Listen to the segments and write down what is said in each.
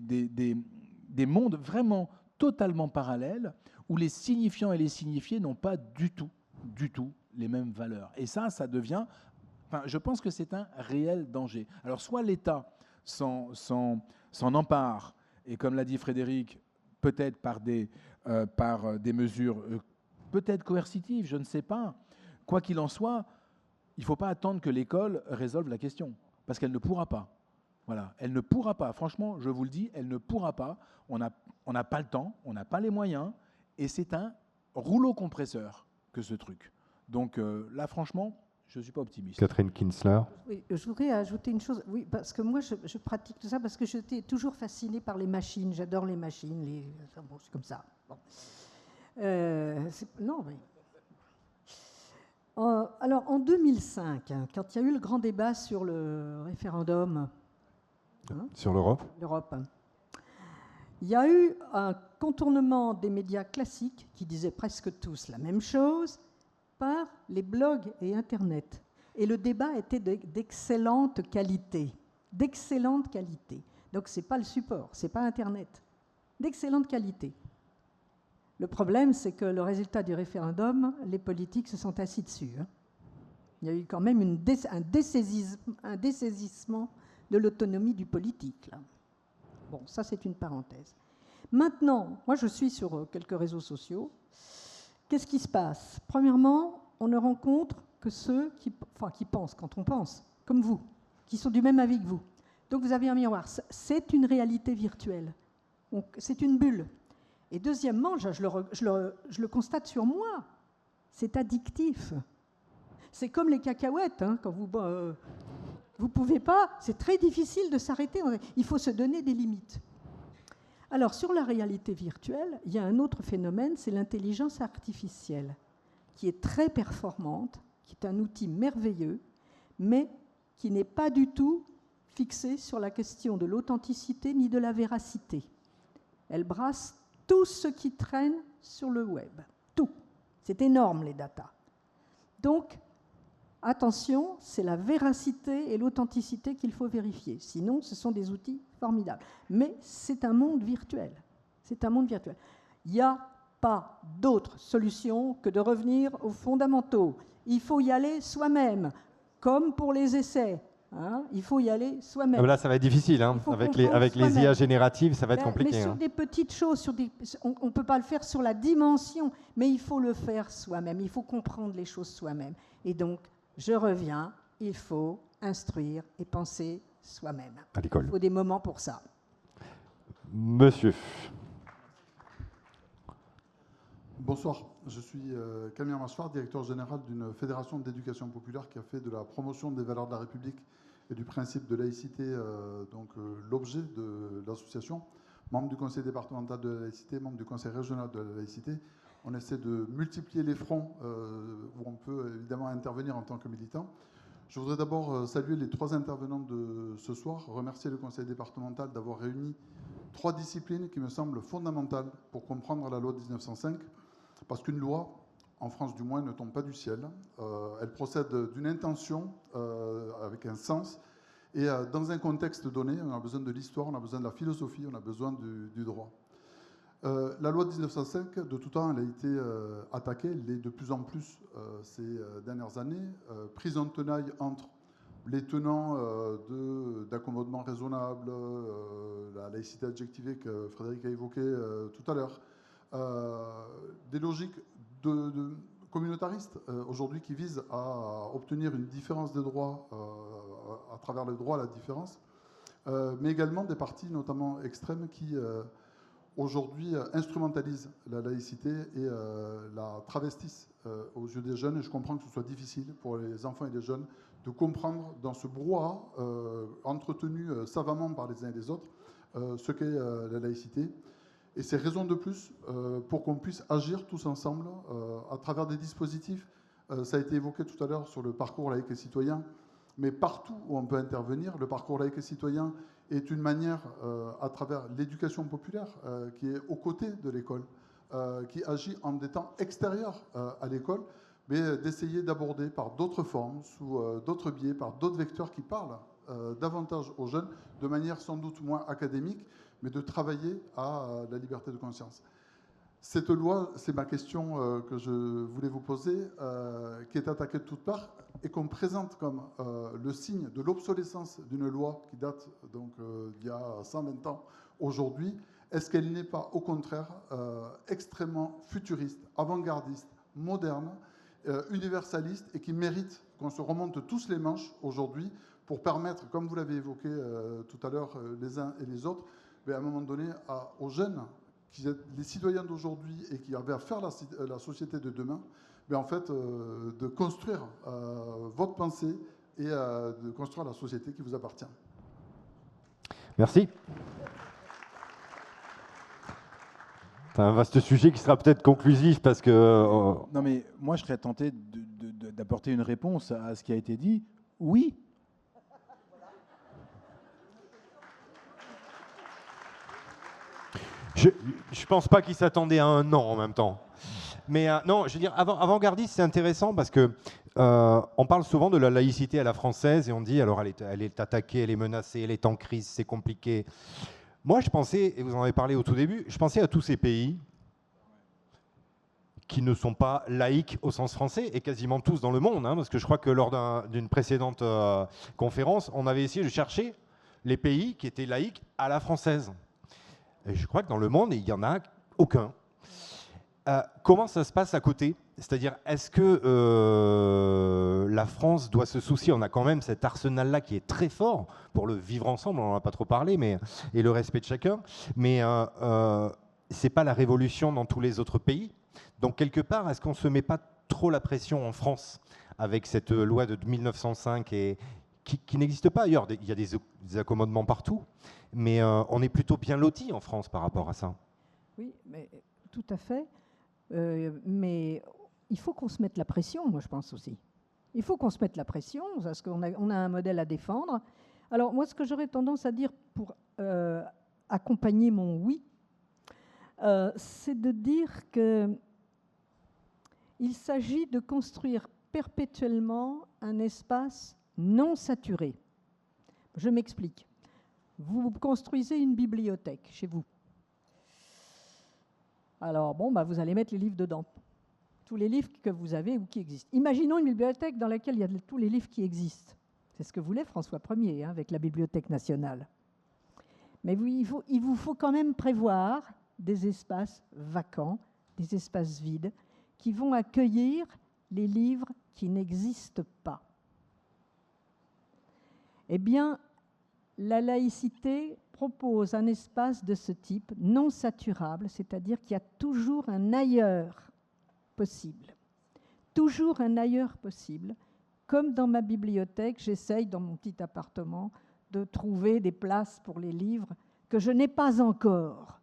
des mondes vraiment totalement parallèles où les signifiants et les signifiés n'ont pas du tout les mêmes valeurs. Et ça devient... Enfin, je pense que c'est un réel danger. Alors, soit l'État s'en empare, et comme l'a dit Frédéric, peut-être par des mesures peut-être coercitives, je ne sais pas. Quoi qu'il en soit, il ne faut pas attendre que l'école résolve la question, parce qu'elle ne pourra pas. Voilà, elle ne pourra pas. Franchement, je vous le dis, elle ne pourra pas. On n'a pas le temps, on n'a pas les moyens, et c'est un rouleau compresseur que ce truc. Donc là, franchement, je ne suis pas optimiste. Catherine Kinsler. Oui, je voudrais ajouter une chose. Oui, parce que moi, je pratique tout ça parce que j'étais toujours fascinée par les machines. J'adore les machines. Bon, c'est comme ça. Bon. Non, mais... alors, en 2005, hein, quand il y a eu le grand débat sur le référendum... Hein, sur l'Europe. Il y a eu un contournement des médias classiques qui disaient presque tous la même chose par les blogs et Internet. Et le débat était d'excellente qualité. D'excellente qualité. Donc, ce n'est pas le support, ce n'est pas Internet. D'excellente qualité. Le problème, c'est que le résultat du référendum, les politiques se sont assis dessus. Hein. Il y a eu quand même un dessaisissement de l'autonomie du politique. Là. Bon, ça, c'est une parenthèse. Maintenant, moi, je suis sur quelques réseaux sociaux. Qu'est-ce qui se passe? Premièrement, on ne rencontre que ceux qui pensent, quand on pense, comme vous, qui sont du même avis que vous. Donc, vous avez un miroir. C'est une réalité virtuelle. C'est une bulle. Et deuxièmement, je le constate sur moi. C'est addictif. C'est comme les cacahuètes. Hein, quand vous pouvez pas, c'est très difficile de s'arrêter. Il faut se donner des limites. Alors, sur la réalité virtuelle, il y a un autre phénomène, c'est l'intelligence artificielle, qui est très performante, qui est un outil merveilleux, mais qui n'est pas du tout fixée sur la question de l'authenticité ni de la véracité. Elle brasse tout ce qui traîne sur le web. Tout. C'est énorme, les datas. Donc, attention, c'est la véracité et l'authenticité qu'il faut vérifier. Sinon, ce sont des outils formidables. Mais c'est un monde virtuel. C'est un monde virtuel. Il n'y a pas d'autre solution que de revenir aux fondamentaux. Il faut y aller soi-même, comme pour les essais. Hein, il faut y aller soi-même. Là, ça va être difficile. Hein. Avec les IA génératives, ça va être compliqué. Mais sur des petites choses, on ne peut pas le faire sur la dimension, mais il faut le faire soi-même. Il faut comprendre les choses soi-même. Et donc, je reviens, il faut instruire et penser soi-même. À l'école. Il faut des moments pour ça. Monsieur. Bonsoir, je suis Camille Machfar, directeur général d'une fédération d'éducation populaire qui a fait de la promotion des valeurs de la République et du principe de laïcité l'objet de l'association. Membre du conseil départemental de la laïcité, membre du conseil régional de la laïcité. On essaie de multiplier les fronts où on peut évidemment intervenir en tant que militant. Je voudrais d'abord saluer les 3 intervenants de ce soir, remercier le conseil départemental d'avoir réuni 3 disciplines qui me semblent fondamentales pour comprendre la loi de 1905. Parce qu'une loi, en France du moins, ne tombe pas du ciel. Elle procède d'une intention avec un sens. Et dans un contexte donné, on a besoin de l'histoire, on a besoin de la philosophie, on a besoin du droit. La loi de 1905, de tout temps, elle a été attaquée. Elle l'est de plus en plus ces dernières années. Prise en tenaille entre les tenants d'accommodement raisonnable, la laïcité adjectivée que Frédéric a évoquée tout à l'heure, des logiques communautaristes aujourd'hui qui visent à obtenir une différence des droits à travers le droit à la différence, mais également des partis notamment extrêmes qui aujourd'hui instrumentalisent la laïcité et la travestissent aux yeux des jeunes. Et je comprends que ce soit difficile pour les enfants et les jeunes de comprendre dans ce brouhaha entretenu savamment par les uns et les autres ce qu'est la laïcité. Et c'est raison de plus pour qu'on puisse agir tous ensemble à travers des dispositifs. Ça a été évoqué tout à l'heure sur le parcours laïque et citoyen, mais partout où on peut intervenir, le parcours laïque et citoyen est une manière, à travers l'éducation populaire, qui est aux côtés de l'école, qui agit en des temps extérieurs à l'école, mais d'essayer d'aborder par d'autres formes, sous d'autres biais, par d'autres vecteurs qui parlent davantage aux jeunes, de manière sans doute moins académique, mais de travailler à la liberté de conscience. Cette loi, c'est ma question que je voulais vous poser, qui est attaquée de toutes parts et qu'on présente comme le signe de l'obsolescence d'une loi qui date donc d'il y a 120 ans aujourd'hui. Est-ce qu'elle n'est pas au contraire extrêmement futuriste, avant-gardiste, moderne, universaliste et qui mérite qu'on se remonte tous les manches aujourd'hui pour permettre, comme vous l'avez évoqué tout à l'heure les uns et les autres, mais à un moment donné aux jeunes, les citoyens d'aujourd'hui et qui avaient à faire la société de demain, mais en fait de construire votre pensée et de construire la société qui vous appartient. Merci. C'est un vaste sujet qui sera peut-être conclusif parce que... Non mais moi je serais tenté d'apporter une réponse à ce qui a été dit. Oui. Je ne pense pas qu'il s'attendait à un non en même temps. Mais non, je veux dire, avant-gardiste, c'est intéressant parce que on parle souvent de la laïcité à la française et on dit alors elle est attaquée, elle est menacée, elle est en crise, c'est compliqué. Moi, je pensais, et vous en avez parlé au tout début, je pensais à tous ces pays qui ne sont pas laïques au sens français, et quasiment tous dans le monde, hein, parce que je crois que lors d'une précédente conférence, on avait essayé de chercher les pays qui étaient laïques à la française. Et je crois que dans le monde, il n'y en a aucun. Comment ça se passe à côté ? C'est-à-dire, est-ce que la France doit se soucier ? On a quand même cet arsenal-là qui est très fort pour le vivre ensemble, on n'en a pas trop parlé, et le respect de chacun. Mais ce n'est pas la révolution dans tous les autres pays. Donc, quelque part, est-ce qu'on ne se met pas trop la pression en France avec cette loi de 1905 et qui n'existe pas ailleurs ? Il y a des accommodements partout, mais on est plutôt bien lotis en France par rapport à ça. Oui, mais tout à fait. Mais il faut qu'on se mette la pression, moi je pense aussi. Il faut qu'on se mette la pression, parce qu'on a un modèle à défendre. Alors moi, ce que j'aurais tendance à dire pour accompagner mon oui, c'est de dire qu'il s'agit de construire perpétuellement un espace non saturé. Je m'explique. Vous construisez une bibliothèque chez vous. Alors, vous allez mettre les livres dedans. Tous les livres que vous avez ou qui existent. Imaginons une bibliothèque dans laquelle il y a tous les livres qui existent. C'est ce que voulait François Ier avec la Bibliothèque nationale. Mais il vous faut quand même prévoir des espaces vacants, des espaces vides, qui vont accueillir les livres qui n'existent pas. Eh bien, la laïcité propose un espace de ce type, non saturable, c'est-à-dire qu'il y a toujours un ailleurs possible. Toujours un ailleurs possible. Comme dans ma bibliothèque, j'essaye, dans mon petit appartement, de trouver des places pour les livres que je n'ai pas encore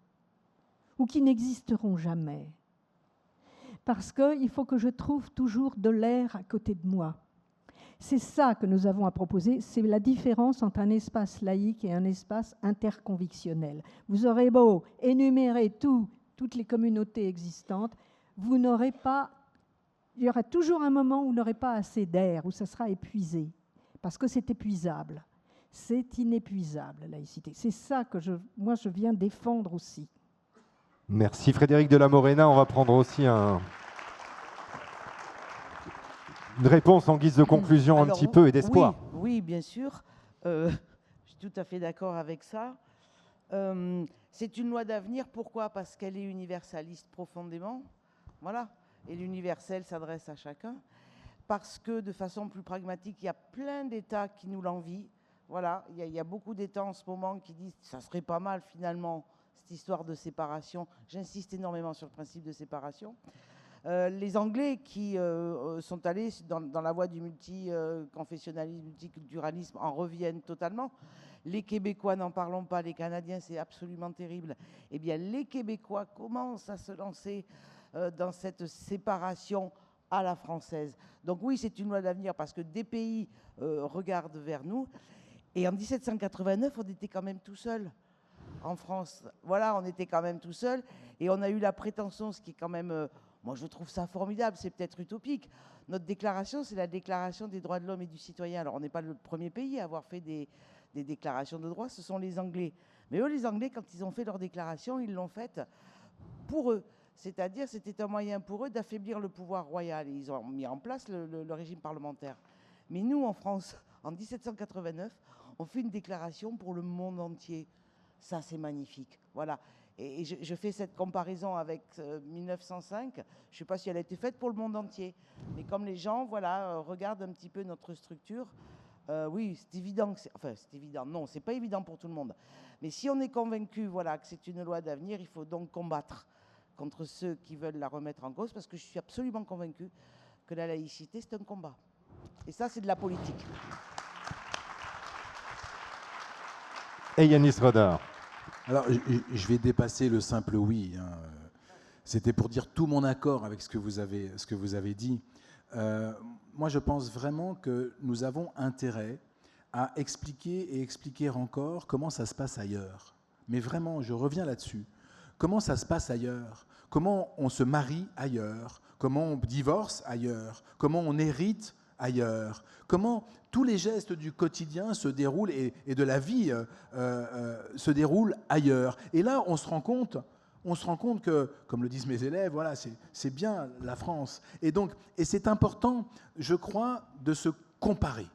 ou qui n'existeront jamais. Parce qu'il faut que je trouve toujours de l'air à côté de moi. C'est ça que nous avons à proposer, c'est la différence entre un espace laïque et un espace interconvictionnel. Vous aurez beau énumérer toutes les communautés existantes, vous n'aurez pas, il y aura toujours un moment où vous n'aurez pas assez d'air, où ça sera épuisé, parce que c'est épuisable. C'est inépuisable, la laïcité. C'est ça que moi je viens défendre aussi. Merci Frédéric de la Morena, on va prendre aussi une réponse en guise de conclusion. Alors, un petit peu et d'espoir. Oui, bien sûr. Je suis tout à fait d'accord avec ça. C'est une loi d'avenir. Pourquoi ? Parce qu'elle est universaliste profondément. Voilà. Et l'universel s'adresse à chacun. Parce que, de façon plus pragmatique, il y a plein d'États qui nous l'envient. Voilà. Il y a beaucoup d'États en ce moment qui disent que ça serait pas mal, finalement, cette histoire de séparation. J'insiste énormément sur le principe de séparation. Les Anglais qui sont allés dans la voie du multiconfessionnalisme, multiculturalisme en reviennent totalement. Les Québécois, n'en parlons pas, les Canadiens, c'est absolument terrible. Eh bien, les Québécois commencent à se lancer dans cette séparation à la française. Donc oui, c'est une loi d'avenir parce que des pays regardent vers nous. Et en 1789, on était quand même tout seul. En France, voilà, on était quand même tout seul. Et on a eu la prétention, ce qui est quand même... moi, je trouve ça formidable, c'est peut-être utopique. Notre déclaration, c'est la déclaration des droits de l'homme et du citoyen. Alors, on n'est pas le premier pays à avoir fait des déclarations de droits, ce sont les Anglais. Mais eux, les Anglais, quand ils ont fait leur déclaration, ils l'ont faite pour eux. C'est-à-dire, c'était un moyen pour eux d'affaiblir le pouvoir royal. Et ils ont mis en place le régime parlementaire. Mais nous, en France, en 1789, on fait une déclaration pour le monde entier. Ça, c'est magnifique. Voilà. Et je fais cette comparaison avec 1905. Je ne sais pas si elle a été faite pour le monde entier. Mais comme les gens, voilà, regardent un petit peu notre structure, oui, c'est évident. Enfin, c'est évident. Non, c'est pas évident pour tout le monde. Mais si on est convaincu, voilà, que c'est une loi d'avenir, il faut donc combattre contre ceux qui veulent la remettre en cause, parce que je suis absolument convaincue que la laïcité, c'est un combat. Et ça, c'est de la politique. Et Yanis Rodar. Alors, je vais dépasser le simple oui. Hein. C'était pour dire tout mon accord avec ce que vous avez dit. Moi, je pense vraiment que nous avons intérêt à expliquer et expliquer encore comment ça se passe ailleurs. Mais vraiment, je reviens là-dessus. Comment ça se passe ailleurs? Comment on se marie ailleurs? Comment on divorce ailleurs? Comment on hérite ailleurs? Comment tous les gestes du quotidien se déroulent et de la vie se déroulent ailleurs? Et là, on se rend compte que, comme le disent mes élèves, voilà, c'est bien la France. Et c'est important, je crois, de se comparer.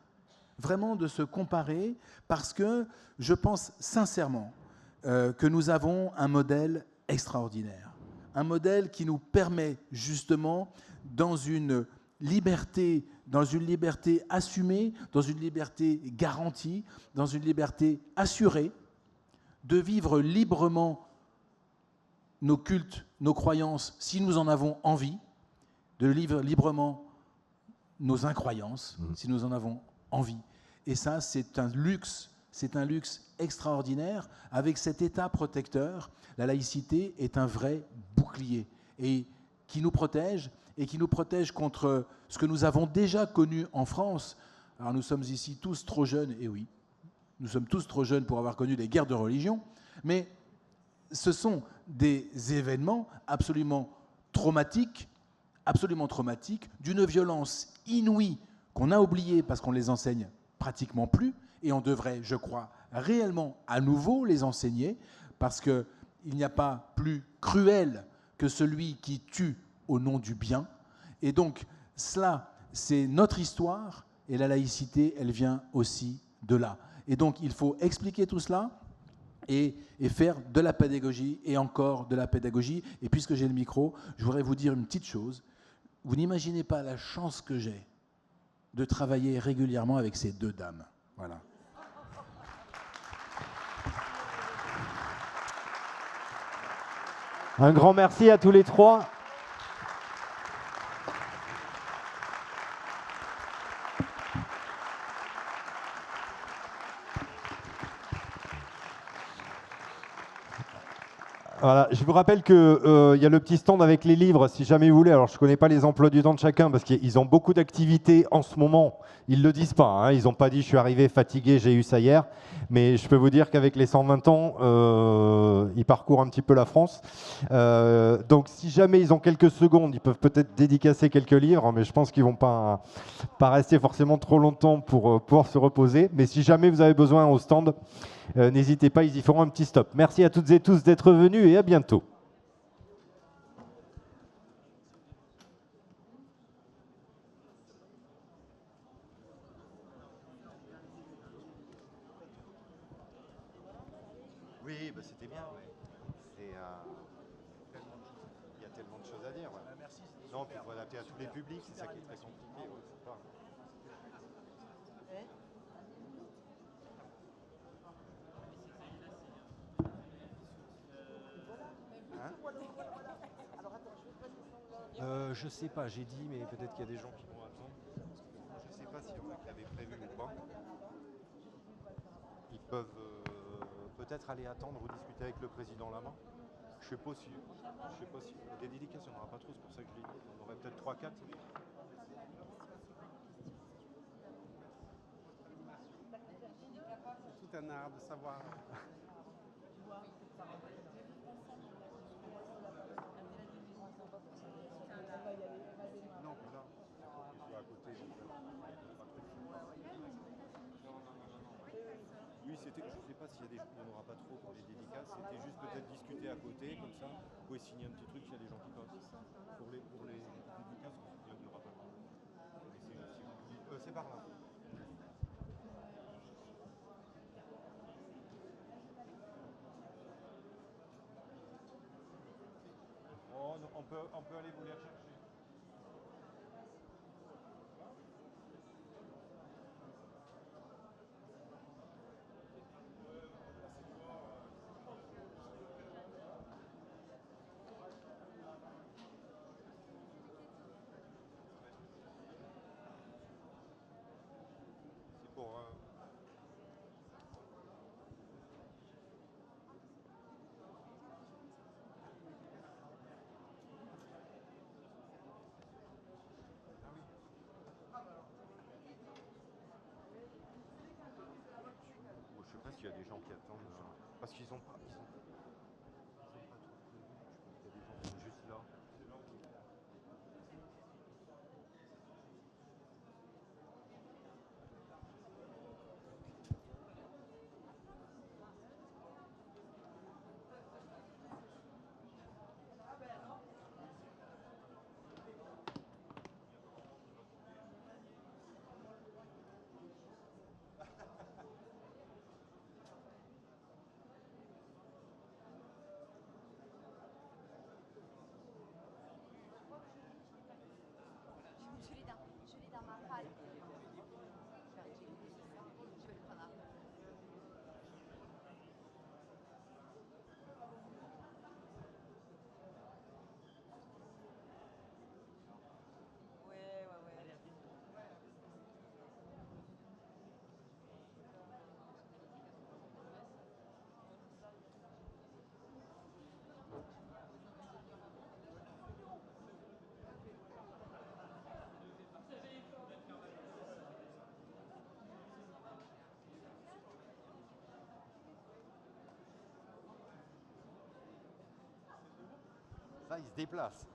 Vraiment de se comparer, parce que je pense sincèrement que nous avons un modèle extraordinaire. Un modèle qui nous permet justement, dans une liberté assumée, dans une liberté garantie, dans une liberté assurée, de vivre librement nos cultes, nos croyances, si nous en avons envie, de vivre librement nos incroyances, si nous en avons envie. Et ça, c'est un luxe extraordinaire. Avec cet État protecteur, la laïcité est un vrai bouclier et qui nous protège contre ce que nous avons déjà connu en France. Alors nous sommes ici tous trop jeunes, et oui, nous sommes tous trop jeunes pour avoir connu des guerres de religion, mais ce sont des événements absolument traumatiques, d'une violence inouïe qu'on a oubliée parce qu'on les enseigne pratiquement plus, et on devrait, je crois, réellement à nouveau les enseigner, parce qu'il n'y a pas plus cruel que celui qui tue au nom du bien. Et donc, cela, c'est notre histoire, et la laïcité, elle vient aussi de là. Et donc, il faut expliquer tout cela et faire de la pédagogie, et encore de la pédagogie. Et puisque j'ai le micro, je voudrais vous dire une petite chose. Vous n'imaginez pas la chance que j'ai de travailler régulièrement avec ces deux dames. Voilà. Un grand merci à tous les trois. Voilà, je vous rappelle qu'il y a le petit stand avec les livres, si jamais vous voulez. Alors, je ne connais pas les emplois du temps de chacun, parce qu'ils ont beaucoup d'activités en ce moment. Ils ne le disent pas, hein. Ils n'ont pas dit « je suis arrivé fatigué, j'ai eu ça hier ». Mais je peux vous dire qu'avec les 120 ans, ils parcourent un petit peu la France. Donc, si jamais ils ont quelques secondes, ils peuvent peut-être dédicacer quelques livres, mais je pense qu'ils ne vont pas rester forcément trop longtemps pour pouvoir se reposer. Mais si jamais vous avez besoin au stand, n'hésitez pas, ils y feront un petit stop. Merci à toutes et tous d'être venus et à bientôt. Oui, bah c'était bien. Ouais. Il y a tellement de choses à dire. Ouais. Merci. Non, puis il faut adapter à tous les publics, c'est ça qui est très compliqué. Ouais, c'est pas... Je sais pas, j'ai dit, mais peut-être qu'il y a des gens qui vont attendre. Je sais pas si on l'avait prévu ou pas. Ils peuvent peut-être aller attendre ou discuter avec le président là-bas. Je sais pas si. Des dédicaces, il n'y en aura pas trop, c'est pour ça que je l'ai dit. On aurait peut-être 3-4. Tout un art de savoir. Non, là, je suis à côté. Donc, c'était, je ne sais pas s'il y a des, il n'y en aura pas trop pour les dédicaces, c'était juste peut-être discuter à côté, comme ça, vous pouvez signer un petit truc s'il y a des gens qui passent. Pour les dédicaces, il n'y aura pas trop. Mais si vous dites, c'est par là. Oh, non, on peut aller vous les rechercher. C'est pour... Je sais pas s'il y a des gens qui attendent, parce qu'ils ont pas tout prévu. Je pense qu'il y a des gens qui sont juste là. Je l'ai dans ma palme. Je vais le prendre après. Ouais. Ça, il se déplace.